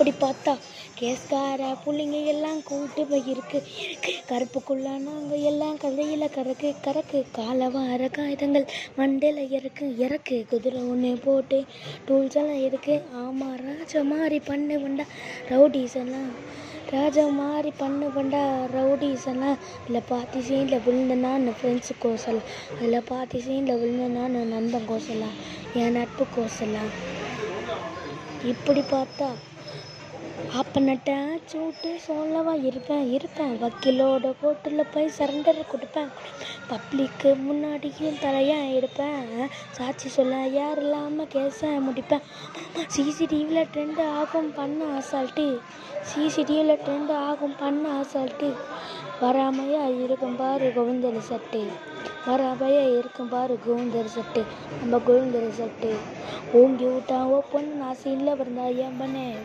இப்படி பார்த்தா கேஸ்கார புள்ளிங்க எல்லாம் கூட்டு போயிருக்கு. கருப்புக்குள்ள நாங்கள் எல்லாம் கதையில் கறக்கு காலை வார காகிதங்கள் மண்டையில் இறக்கு குதிரை ஒன்று போட்டு டூல்ஸ் எல்லாம் இருக்கு. ஆமாம், ராஜா மாதிரி பண்ணுவண்டா ரவுடிஸ் எல்லாம் இல்லை பாத்தி சீனில் விழுந்த நான் ஃப்ரெண்ட்ஸு கோசலாம், அதில் பாத்தி சீனில் விழுந்த நான் நண்பன் கோசலாம், என் நட்பு கோசலாம். இப்படி பார்த்தா அப்பனட்டேன் சூட்டு சொல்லவா இருப்பேன் வக்கீலோட கோர்ட்டில் போய் சரண்டர் கொடுப்பேன். பப்ளிக்கு முன்னாடியும் தலையாக எடுப்பேன். சாட்சி சொல்ல யார் இல்லாமல் கேஸை முடிப்பேன். சிசிடிவியில் ட்ரெண்டு ஆகும் பண்ண அசால்ட்டு வராமையா இருக்கும் பாரு கோவிந்தர் சட்டு நம்ம கோவிந்தர் சட்டு ஓங்கி விட்டா ஓப்பன் நான் சீனில் வந்தா ஏன் பண்ணேன்.